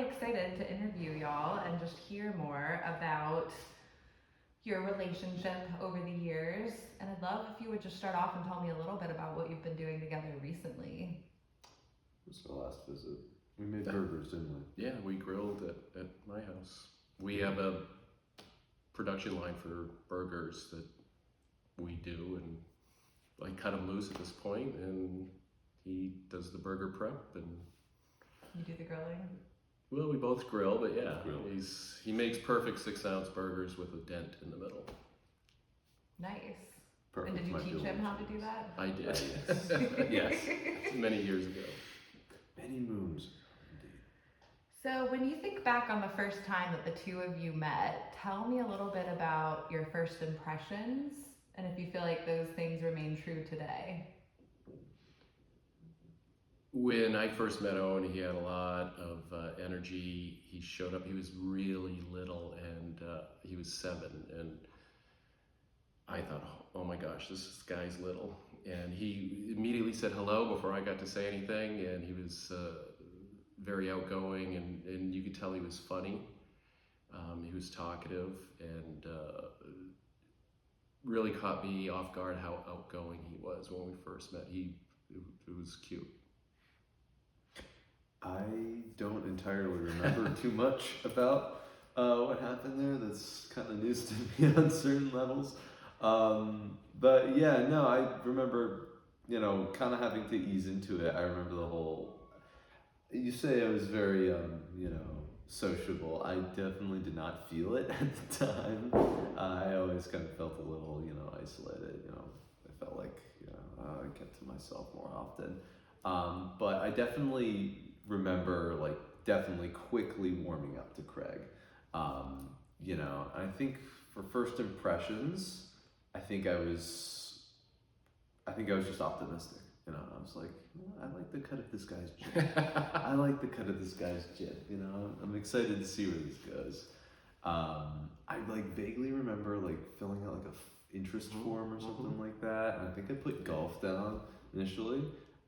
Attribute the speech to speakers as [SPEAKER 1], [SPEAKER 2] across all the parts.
[SPEAKER 1] excited to interview y'all and just hear more about your relationship over the years. And I'd love if you would just start off and tell me a little bit about what you've been doing together recently.
[SPEAKER 2] This was our last visit. We made burgers, didn't we?
[SPEAKER 3] Yeah, we grilled at my house. We have a production line for burgers that we do, and I cut them loose at this point, and he does the burger prep, and
[SPEAKER 1] You do the grilling?
[SPEAKER 3] well, we both grill, but yeah,
[SPEAKER 2] Grill.
[SPEAKER 3] he makes perfect 6-ounce burgers with a dent in the middle.
[SPEAKER 1] Nice.
[SPEAKER 2] Perfect.
[SPEAKER 1] And did you teach him how to do that?
[SPEAKER 3] I did.
[SPEAKER 2] Yes.
[SPEAKER 3] Yes, many years ago.
[SPEAKER 2] Many moons. Indeed.
[SPEAKER 1] So when you think back on the first time that the two of you met, tell me a little bit about your first impressions and if you feel like those things remain true today.
[SPEAKER 3] When I first met Owen, he had a lot of energy. He showed up, he was really little, and he was 7, and I thought, oh my gosh, this guy's little. And he immediately said hello before I got to say anything, and he was very outgoing, and you could tell he was funny. He was talkative, and really caught me off guard how outgoing he was when we first met. It was cute.
[SPEAKER 2] I don't entirely remember too much about what happened there. That's kind of news to me on certain levels. But yeah, no, I remember, kind of having to ease into it. I remember the whole, you say I was very, sociable. I definitely did not feel it at the time. I always kind of felt a little, isolated, I felt like, I kept to myself more often. But I definitely remember, definitely quickly warming up to Craig. I think for first impressions, I think I was just optimistic. I was like, I like the cut of this guy's jib. I like the cut of this guy's jib. I'm excited to see where this goes. I vaguely remember filling out a interest form or something like that. And I think I put golf down initially.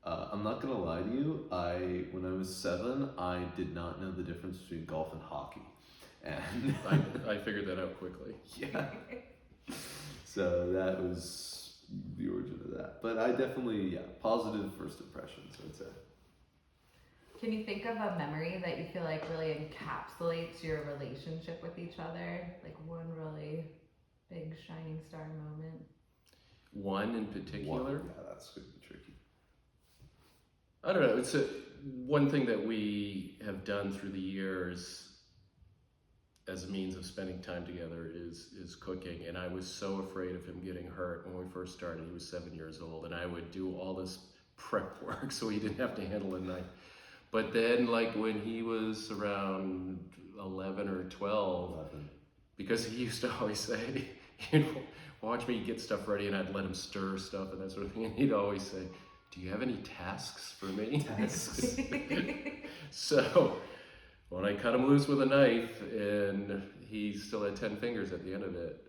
[SPEAKER 2] I'm not gonna lie to you. When I was 7, I did not know the difference between golf and hockey, and
[SPEAKER 3] I figured that out quickly.
[SPEAKER 2] yeah. So that was the origin of that. But I definitely, positive first impressions, I'd say.
[SPEAKER 1] Can you think of a memory that you feel like really encapsulates your relationship with each other? Like one really big shining star moment?
[SPEAKER 3] One in particular?
[SPEAKER 2] Yeah, that's gonna be tricky.
[SPEAKER 3] I don't know. It's one thing that we have done through the years as a means of spending time together is cooking. And I was so afraid of him getting hurt when we first started. He was 7 years old, and I would do all this prep work so he didn't have to handle a knife. But then, when he was around 11 or 12, because he used to always say, he'd watch me get stuff ready, and I'd let him stir stuff and that sort of thing, and he'd always say, do you have any tasks for me?
[SPEAKER 2] Tasks.
[SPEAKER 3] So when I cut him loose with a knife, and he still had 10 fingers at the end of it,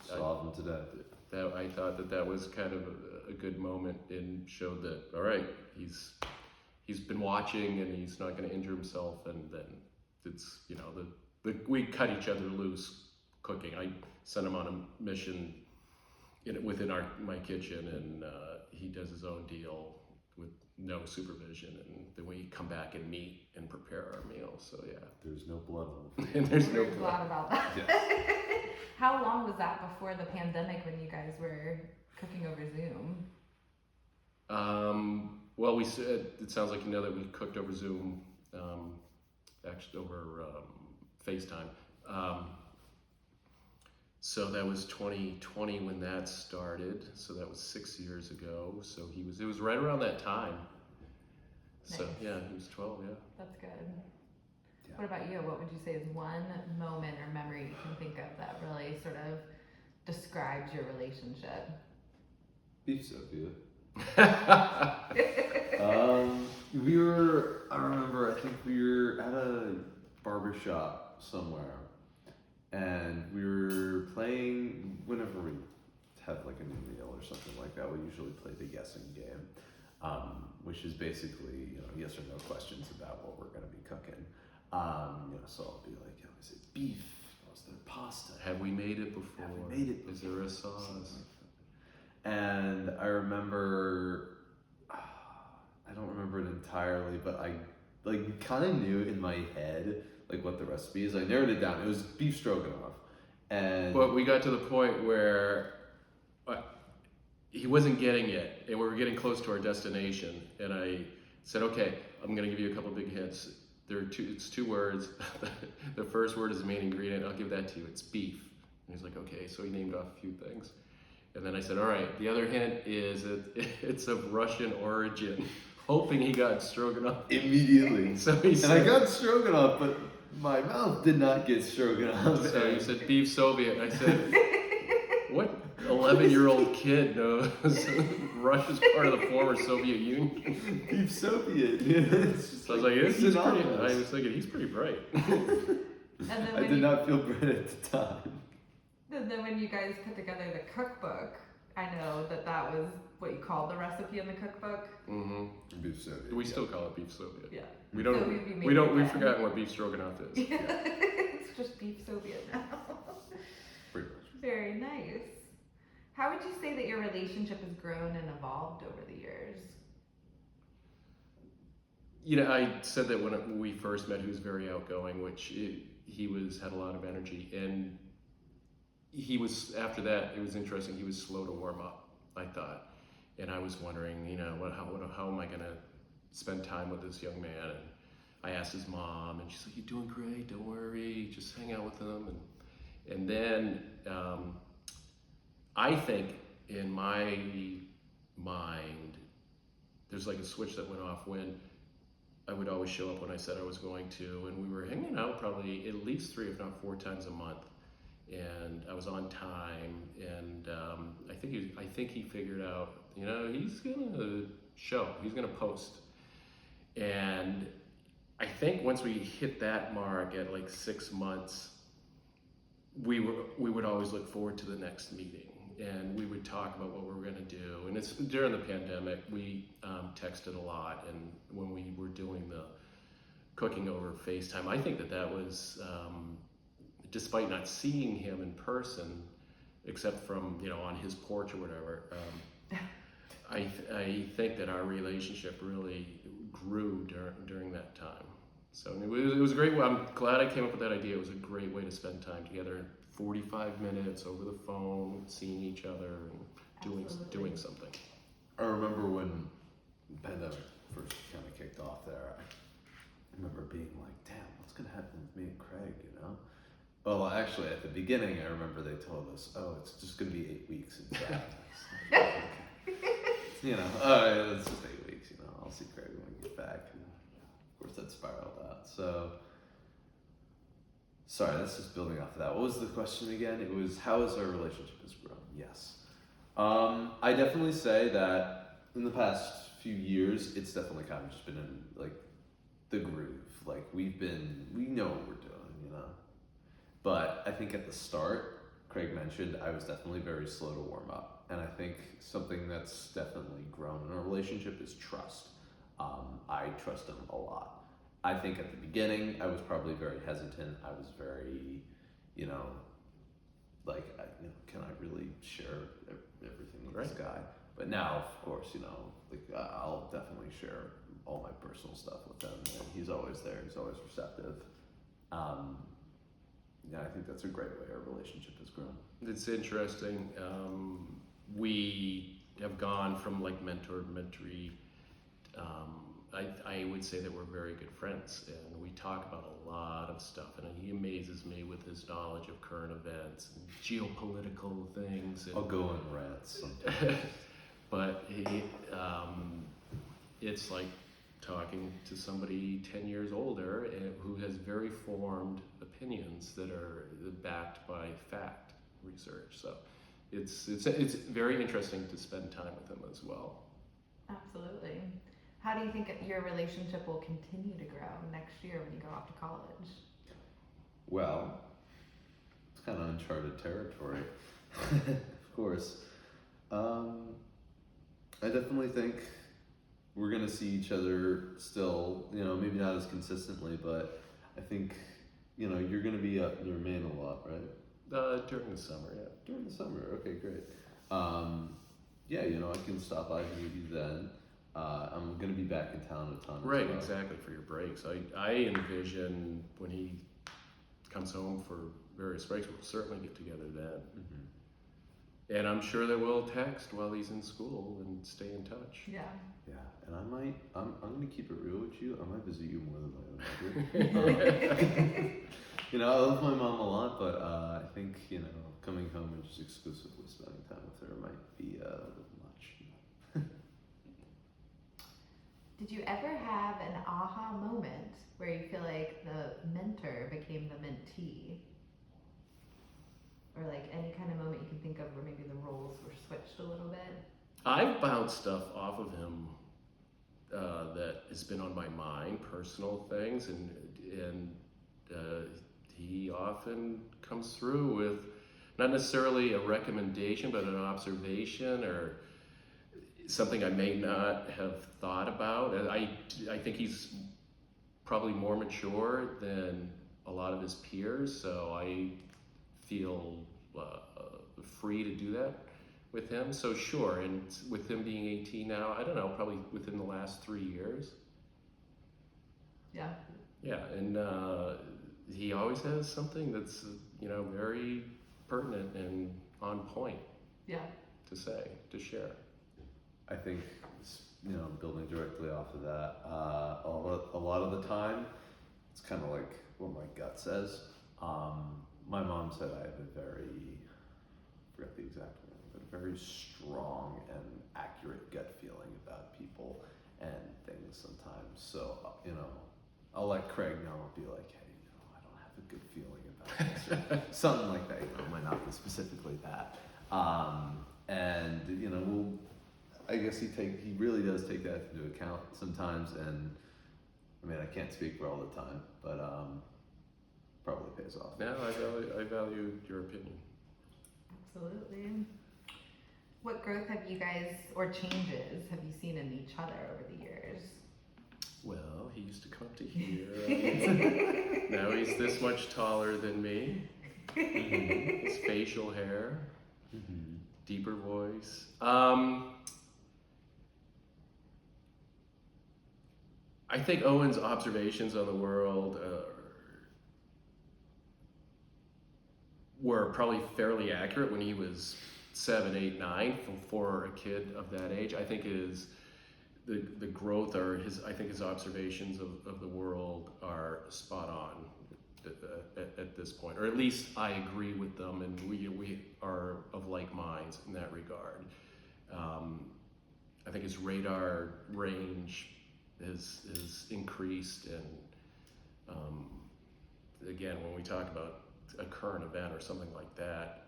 [SPEAKER 2] Saw him to death.
[SPEAKER 3] I thought that was kind of a good moment, and showed that, all right, he's been watching, and he's not going to injure himself. And then it's, we cut each other loose cooking. I sent him on a mission within my kitchen, and he does his own deal with no supervision, and then we come back and meet and prepare our meal. So yeah,
[SPEAKER 2] There's no blood.
[SPEAKER 3] and there's no
[SPEAKER 1] There's a lot about that.
[SPEAKER 2] Yes.
[SPEAKER 1] How long was that before the pandemic when you guys were cooking over Zoom?
[SPEAKER 3] Well, it sounds like that we cooked over Zoom, actually over FaceTime. So that was 2020 when that started. So that was 6 years ago. So it was right around that time. So
[SPEAKER 1] Nice.
[SPEAKER 3] yeah, he was 12, yeah.
[SPEAKER 1] That's good.
[SPEAKER 2] Yeah.
[SPEAKER 1] What about you? What would you say is one moment or memory you can think of that really sort of describes your relationship?
[SPEAKER 2] Beef Sophia. I remember, I think we were at a barber shop somewhere, and we were playing, whenever we have a new meal or something like that, we usually play the guessing game, which is basically, yes or no questions about what we're going to be cooking. So I'll be like, is it beef? Is there pasta?
[SPEAKER 3] Have we made it before?
[SPEAKER 2] Have we made it before?
[SPEAKER 3] Is there a sauce?
[SPEAKER 2] And I remember, I don't remember it entirely, but I like kind of knew in my head like what the recipe is. I narrowed it down. It was beef stroganoff, and
[SPEAKER 3] But we got to the point where he wasn't getting it, and we were getting close to our destination. And I said, "Okay, I'm going to give you a couple big hints. It's two words. The first word is the main ingredient. I'll give that to you. It's beef." And he's like, "Okay." So he named off a few things. And then I said, "All right, the other hint is that it's of Russian origin," hoping he got stroganoff.
[SPEAKER 2] immediately.
[SPEAKER 3] So he
[SPEAKER 2] And I
[SPEAKER 3] said,
[SPEAKER 2] got stroganoff, but my mouth did not get stroganoff.
[SPEAKER 3] so he said, "Beef Soviet." And I said, "What 11-year-old kid knows Russia's part of the former Soviet Union?"
[SPEAKER 2] Beef Soviet. It's just
[SPEAKER 3] So I was like, he's pretty,
[SPEAKER 2] synonymous.
[SPEAKER 3] I was thinking, he's pretty bright.
[SPEAKER 1] And then
[SPEAKER 2] I
[SPEAKER 1] when
[SPEAKER 2] did
[SPEAKER 1] you,
[SPEAKER 2] not feel bright at the time.
[SPEAKER 1] and then when you guys put together the cookbook, I know that was what you called the recipe in the cookbook.
[SPEAKER 3] Mm-hmm.
[SPEAKER 2] Beef Soviet.
[SPEAKER 3] We still call it beef Soviet.
[SPEAKER 1] Yeah.
[SPEAKER 3] We
[SPEAKER 1] So
[SPEAKER 3] don't.
[SPEAKER 1] we made
[SPEAKER 3] We don't.
[SPEAKER 1] it
[SPEAKER 3] We've
[SPEAKER 1] again.
[SPEAKER 3] forgotten what beef stroganoff is.
[SPEAKER 1] It's just beef Soviet now.
[SPEAKER 2] Pretty much.
[SPEAKER 1] Very nice. How would you say that your relationship has grown and evolved over the years?
[SPEAKER 3] You know, I said that when we first met, he was very outgoing, had a lot of energy, and he was, after that, it was interesting, he was slow to warm up, I thought. And I was wondering, how am I going to spend time with this young man? And I asked his mom, and she's like, "You're doing great, don't worry, just hang out with him." And then I think in my mind, there's like a switch that went off when I would always show up when I said I was going to, and we were hanging out probably at least 3, if not 4 times a month. And I was on time, and I think he figured out, he's gonna show, he's gonna post. And I think once we hit that mark at like 6 months, we would always look forward to the next meeting, and we would talk about what we were gonna do. And it's during the pandemic, we texted a lot, and when we were doing the cooking over FaceTime, I think that was, despite not seeing him in person, except from, on his porch or whatever, I think that our relationship really grew during that time. So it was a great way. I'm glad I came up with that idea. It was a great way to spend time together. 45 minutes over the phone, seeing each other and doing something.
[SPEAKER 2] I remember when the pandemic first kind of kicked off there, I remember being like, damn, what's going to happen with me and Craig, Well, actually, at the beginning, I remember they told us, oh, it's just going to be 8 weeks. It's just 8 weeks, I'll see Craig when we get back. And of course, that spiraled out. So, sorry, that's just building off of that. What was the question again? It was, how has our relationship has grown? Yes. I definitely say that in the past few years, it's definitely kind of just been in, like, the groove. Like, we know what we're doing, But I think at the start, Craig mentioned, I was definitely very slow to warm up. And I think something that's definitely grown in our relationship is trust. I trust him a lot. I think at the beginning, I was probably very hesitant. I was very, can I really share everything with this guy? But now, of course, I'll definitely share all my personal stuff with him. And he's always there. He's always receptive. Yeah, I think that's a great way our relationship has grown.
[SPEAKER 3] It's interesting. We have gone from like mentor to mentee. I would say that we're very good friends, and we talk about a lot of stuff. And he amazes me with his knowledge of current events and geopolitical things. And,
[SPEAKER 2] I'll go on rants sometimes.
[SPEAKER 3] but it's like talking to somebody 10 years older who has very formed opinions that are backed by fact research. So it's very interesting to spend time with him as well.
[SPEAKER 1] Absolutely. How do you think your relationship will continue to grow next year when you go off to college?
[SPEAKER 2] Well, it's kind of uncharted territory, of course. I definitely think we're going to see each other still, maybe not as consistently, but I think, you know, you're going to be up near Maine a lot, right?
[SPEAKER 3] During the summer, yeah.
[SPEAKER 2] During the summer, okay, great. Yeah, you know, I can stop by and meet you then. I'm going to be back in town a ton.
[SPEAKER 3] Right,
[SPEAKER 2] as well.
[SPEAKER 3] exactly, for your breaks. I envision when he comes home for various breaks, we'll certainly get together then.
[SPEAKER 2] Mm-hmm.
[SPEAKER 3] And I'm sure that we'll text while he's in school and stay in touch.
[SPEAKER 1] Yeah.
[SPEAKER 2] Yeah, and I'm going to keep it real with you. I might visit you more than my own mother. You know, I love my mom a lot, but I think, you know, coming home and just exclusively spending time with her might be a little much.
[SPEAKER 1] Did you ever have an aha moment where you feel like the mentor became the mentee? Or like any kind of moment you can think of where maybe the roles were switched a little bit?
[SPEAKER 3] I've bounced stuff off of him that has been on my mind, personal things, and he often comes through with not necessarily a recommendation, but an observation or something I may not have thought about. And I think he's probably more mature than a lot of his peers, so I feel free to do that with him. So sure, and with him being 18 now, I don't know, probably within the last 3 years.
[SPEAKER 1] Yeah.
[SPEAKER 3] Yeah, and he always has something that's, you know, very pertinent and on point
[SPEAKER 1] Yeah.
[SPEAKER 3] to say, to share.
[SPEAKER 2] I think, you know, building directly off of that, a lot of the time, it's kind of like what my gut says. My mom said I have a very, I forgot the exact word, but a very strong and accurate gut feeling about people and things sometimes. So, you know, I'll let Craig know. I'll be like, hey, you know, I don't have a good feeling about this, or something like that. You know, it might not be specifically that. And you know, I guess he really does take that into account sometimes. And I mean, I can't speak for all the time, but probably pays off.
[SPEAKER 3] No, I value your opinion.
[SPEAKER 1] Absolutely. What growth have you guys, or changes, have you seen in each other over the years?
[SPEAKER 3] Well, he used to come up to here. Now he's this much taller than me. His facial hair, deeper voice. I think Owen's observations on the world were probably fairly accurate when he was 7, 8, 9. For a kid of that age, I think the growth or his observations of the world are spot on at this point, or at least I agree with them, and we are of like minds in that regard. I think his radar range is increased, and again, when we talk about a current event or something like that,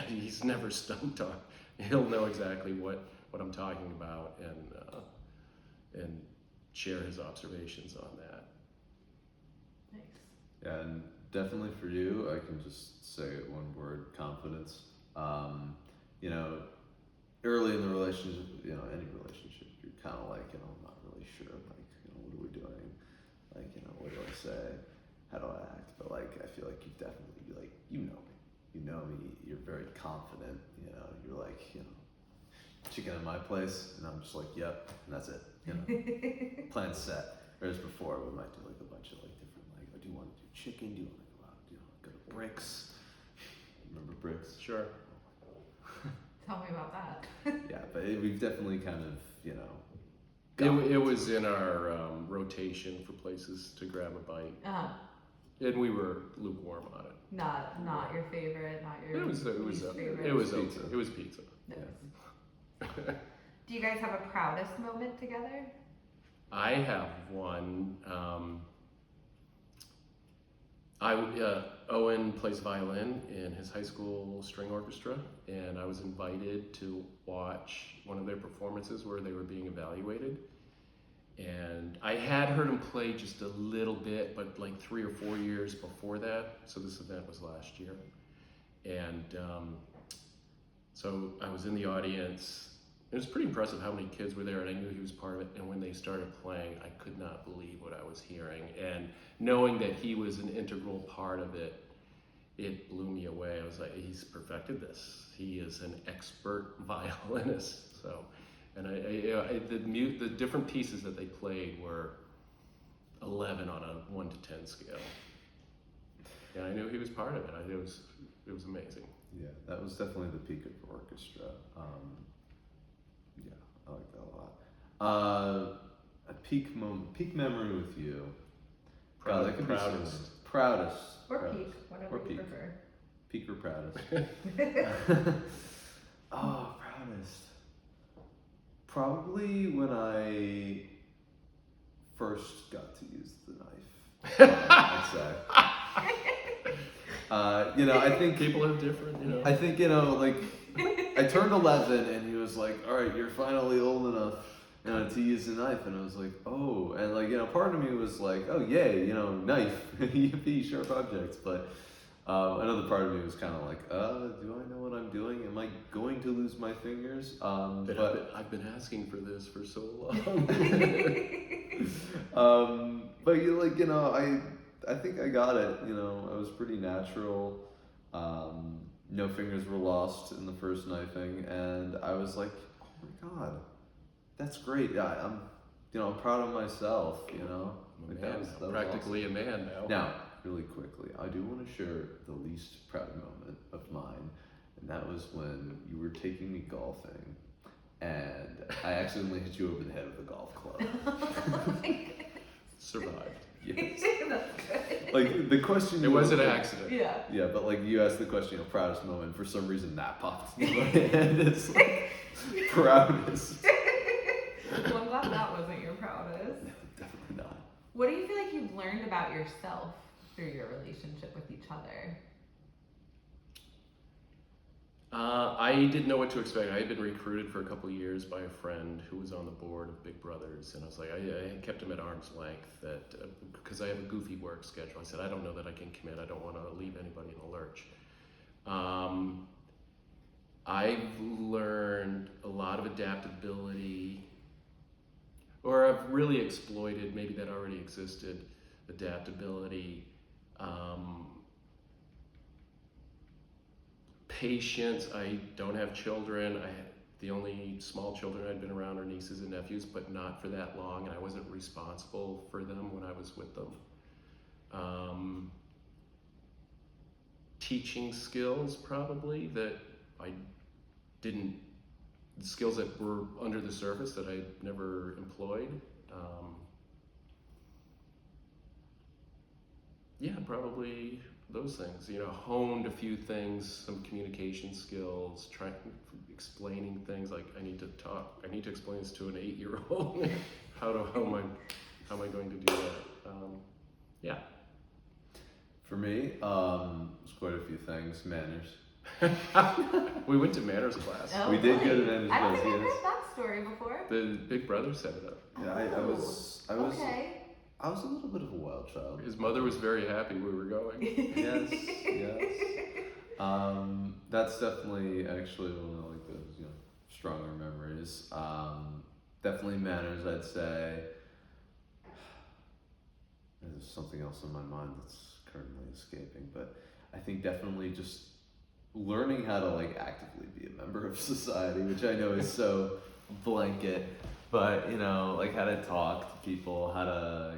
[SPEAKER 3] he's never stumped on. He'll know exactly what I'm talking about, and share his observations on that.
[SPEAKER 1] Nice.
[SPEAKER 2] Yeah, and definitely for you, I can just say it one word: confidence. You know, early in the relationship, you know, any relationship, you're kind of like, you know, I'm not really sure, like, you know, what are we doing? Like, you know, what do I say? How do I act? But like, I feel like you definitely, like, you know me, you're very confident, you know, you're like, you know, chicken in my place, and I'm just like, yep, and that's it, you know, plan set. Whereas before, we might do like a bunch of like different, like, oh, do you want to do chicken? Do you want to go out? Do you want to go to Bricks? Remember Bricks?
[SPEAKER 3] Sure.
[SPEAKER 1] Tell me about that.
[SPEAKER 2] Yeah, but we've definitely kind of, you know,
[SPEAKER 3] It was in our rotation for places to grab a bite, and we were lukewarm on it.
[SPEAKER 1] Not your favorite, not your
[SPEAKER 3] It was
[SPEAKER 1] favorite.
[SPEAKER 3] it was
[SPEAKER 2] Pizza.
[SPEAKER 3] okay. It was pizza.
[SPEAKER 1] Nice. Do you guys have a proudest moment together?
[SPEAKER 3] I have one. Owen plays violin in his high school string orchestra, and I was invited to watch one of their performances where they were being evaluated. And I had heard him play just a little bit, but like 3 or 4 years before that. So this event was last year. And so I was in the audience It was pretty impressive how many kids were there, and I knew he was part of it. And when they started playing, I could not believe what I was hearing. And knowing that he was an integral part of it, it blew me away. I was like, he's perfected this. He is an expert violinist. So, and the different pieces that they played were 11 on a 1 to 10 scale. And I knew he was part of it. It was amazing.
[SPEAKER 2] Yeah, that was definitely the peak of the orchestra. Yeah, I like that a lot. A peak moment, peak memory with you. God, that could be
[SPEAKER 3] Proudest.
[SPEAKER 2] Proudest.
[SPEAKER 1] Or
[SPEAKER 2] proudest.
[SPEAKER 1] peak, whatever
[SPEAKER 2] Or
[SPEAKER 1] you
[SPEAKER 2] peak.
[SPEAKER 1] prefer.
[SPEAKER 2] Peak or proudest. Oh, proudest. Probably when I first got to use the knife. I'd say. I think
[SPEAKER 3] People are different,
[SPEAKER 2] I think, like, I turned 11 and he was like, all right, you're finally old enough, to use a knife. And I was like, oh, and like, part of me was like, oh, yay, knife, yippee, sharp objects. But another part of me was kind of like, do I know what I'm doing? Am I going to lose my fingers? But
[SPEAKER 3] I've been asking for this for so long.
[SPEAKER 2] but I think I got it. I was pretty natural. No fingers were lost in the first knifing, and I was like, oh my god, that's great. Yeah, I'm proud of myself.
[SPEAKER 3] I'm
[SPEAKER 2] That was
[SPEAKER 3] practically
[SPEAKER 2] awesome.
[SPEAKER 3] a man now.
[SPEAKER 2] Now, really quickly, I do want to share the least proud moment of mine, and that was when you were taking me golfing, and I accidentally hit you over the head with a golf club.
[SPEAKER 3] Survived.
[SPEAKER 2] Yes.
[SPEAKER 1] That's good.
[SPEAKER 2] Like the question.
[SPEAKER 3] It was an accident.
[SPEAKER 1] Yeah.
[SPEAKER 2] Yeah, but like you asked the question, proudest moment. For some reason, that popped in my head. It's like proudest.
[SPEAKER 1] Well, I'm glad that wasn't your proudest.
[SPEAKER 2] Definitely not.
[SPEAKER 1] What do you feel like you've learned about yourself through your relationship with each other?
[SPEAKER 3] I didn't know what to expect. I had been recruited for a couple of years by a friend who was on the board of Big Brothers, and I was like, I kept him at arm's length because I have a goofy work schedule. I said, I don't know that I can commit. I don't want to leave anybody in the lurch. I've learned a lot of adaptability, or I've really exploited, maybe that already existed, adaptability. Patience. I don't have children. The only small children I'd been around are nieces and nephews, but not for that long, and I wasn't responsible for them when I was with them. Teaching skills, probably, that I didn't, skills that were under the surface that I never employed. Yeah, probably those things, honed a few things, some communication skills, explaining things like I need to explain this to an 8-year-old. how am I going to do that? Yeah.
[SPEAKER 2] For me, it's quite a few things. Manners.
[SPEAKER 3] We went to manners class.
[SPEAKER 1] Oh,
[SPEAKER 2] We did
[SPEAKER 1] really?
[SPEAKER 2] go to manners
[SPEAKER 1] I don't
[SPEAKER 2] class,
[SPEAKER 1] think I've
[SPEAKER 2] yes.
[SPEAKER 1] heard that story before.
[SPEAKER 3] The Big Brother set it up.
[SPEAKER 2] Yeah, I was
[SPEAKER 1] Okay.
[SPEAKER 2] I was a little bit of a wild child.
[SPEAKER 3] His mother was very happy we were going.
[SPEAKER 2] Yes, yes. That's definitely actually one of like those stronger memories. Definitely manners, I'd say. There's something else in my mind that's currently escaping, but I think definitely just learning how to like actively be a member of society, which I know is so blanket, but like how to talk to people, how to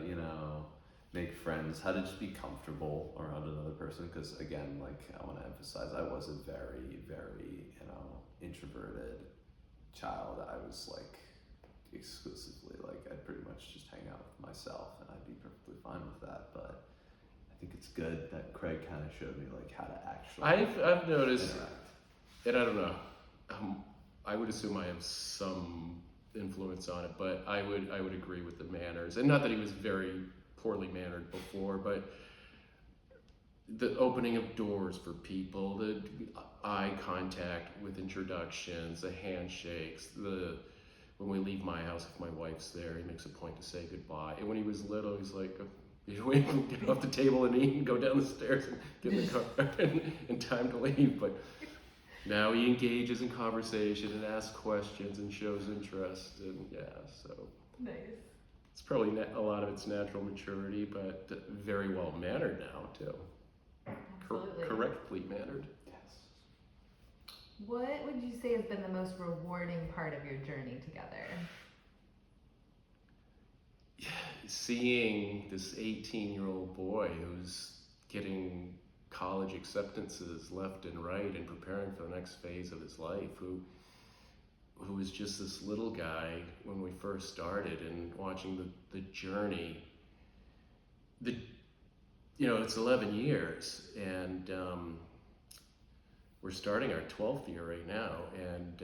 [SPEAKER 2] make friends, how to just be comfortable around another person. Because again, like I want to emphasize, I was a very, very introverted child. I was like exclusively like I'd pretty much just hang out with myself, and I'd be perfectly fine with that. But I think it's good that Craig kind of showed me like how to actually
[SPEAKER 3] I've noticed,
[SPEAKER 2] interact.
[SPEAKER 3] and I don't know, I would assume I have some influence on it, but I would agree with the manners, and not that he was very poorly mannered before, but the opening of doors for people, the eye contact with introductions, the handshakes, when we leave my house, if my wife's there, he makes a point to say goodbye. And when he was little, he's like, he'd wait and get off the table and eat and go down the stairs and get in the car in time to leave. But Now he engages in conversation and asks questions and shows interest, and yeah, so
[SPEAKER 1] Nice.
[SPEAKER 3] it's probably a lot of it's natural maturity, but very well mannered now too.
[SPEAKER 1] Absolutely.
[SPEAKER 3] Correctly mannered.
[SPEAKER 2] Yes.
[SPEAKER 1] What would you say has been the most rewarding part of your journey together?
[SPEAKER 3] Seeing this 18-year-old boy who's getting college acceptances left and right and preparing for the next phase of his life, who was just this little guy when we first started, and watching the journey. It's 11 years, and we're starting our 12th year right now, and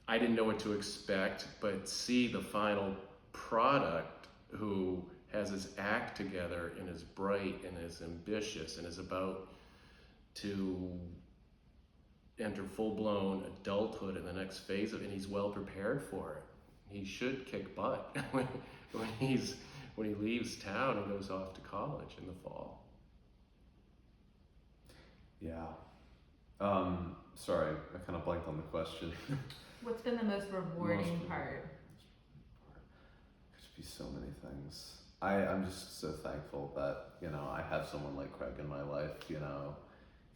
[SPEAKER 3] I didn't know what to expect, but see the final product, who has his act together and is bright and is ambitious and is about to enter full-blown adulthood in the next phase of, and he's well prepared for it. He should kick butt when he leaves town and goes off to college in the fall.
[SPEAKER 2] Yeah. Sorry, I kind of blanked on the question.
[SPEAKER 1] What's been the most rewarding
[SPEAKER 2] Most
[SPEAKER 1] part?
[SPEAKER 2] Could be so many things. I'm just so thankful that, I have someone like Craig in my life,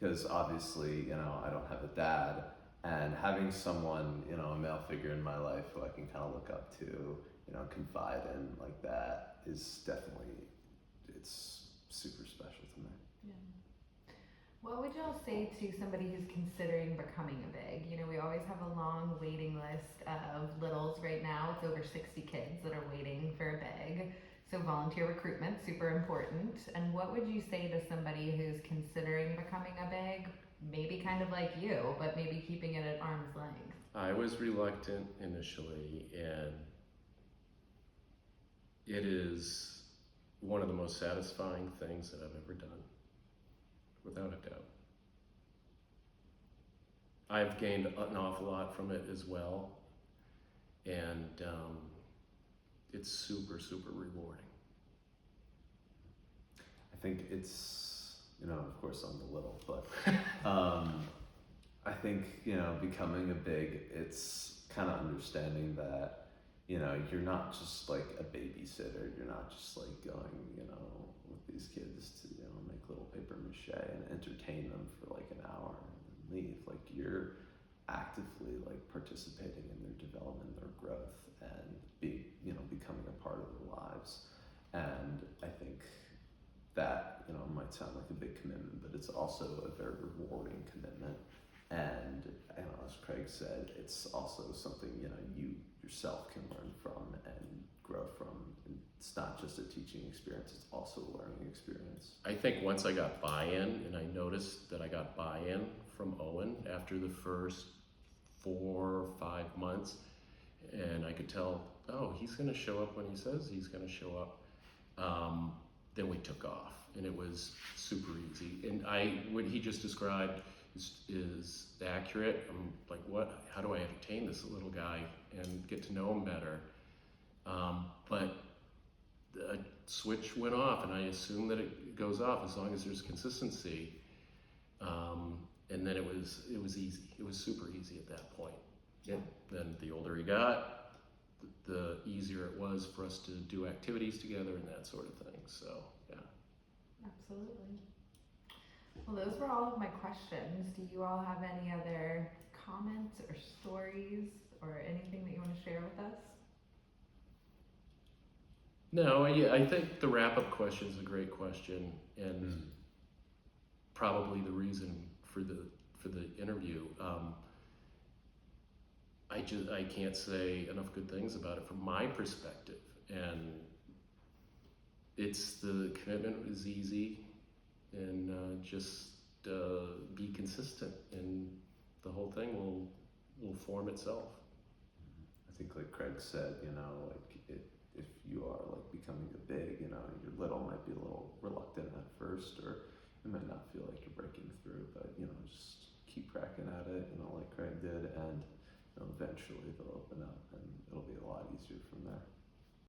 [SPEAKER 2] because obviously, I don't have a dad, and having someone, a male figure in my life who I can kind of look up to, confide in like that is definitely, it's super special to me.
[SPEAKER 1] Yeah. What would y'all say to somebody who's considering becoming a big? We always have a long waiting list of littles right now. It's over 60 kids that are waiting for a big. So volunteer recruitment, super important. And what would you say to somebody who's considering becoming a big, maybe kind of like you, but maybe keeping it at arm's length?
[SPEAKER 3] I was reluctant initially, and it is one of the most satisfying things that I've ever done, without a doubt. I've gained an awful lot from it as well, and it's super, super rewarding.
[SPEAKER 2] I think it's, of course I'm the little, but I think, becoming a big, it's kind of understanding that, you're not just like a babysitter. You're not just like going, with these kids to, make little paper mache and entertain them for like an hour and then leave. Like, you're actively like participating in their development, their growth, and becoming a part of their lives. And I think that, might sound like a big commitment, but it's also a very rewarding commitment. And as Craig said, it's also something, you yourself can learn from and grow from. And it's not just a teaching experience, it's also a learning experience.
[SPEAKER 3] I think once I got buy-in, and I noticed that I got buy-in from Owen after the first 4 or 5 months, and I could tell, oh, he's going to show up when he says he's going to show up. Then we took off, and it was super easy. And what he just described is accurate. I'm like, what? How do I entertain this little guy and get to know him better? But the switch went off, and I assume that it goes off as long as there's consistency. And then it was easy. It was super easy at that point. And then the older he got, the easier it was for us to do activities together and that sort of thing. So, yeah.
[SPEAKER 1] Absolutely. Well, those were all of my questions. Do you all have any other comments or stories or anything that you want to share with us?
[SPEAKER 3] No, I think the wrap-up question is a great question, and probably the reason for the interview. I can't say enough good things about it from my perspective, and it's the commitment is easy, and just be consistent, and the whole thing will form itself.
[SPEAKER 2] I think like Craig said, if you are like becoming a big, your little might be a little reluctant at first, or it might not feel like you're breaking through, but just keep cracking at it, like Craig did, and eventually they'll open up and it'll be a lot easier from there.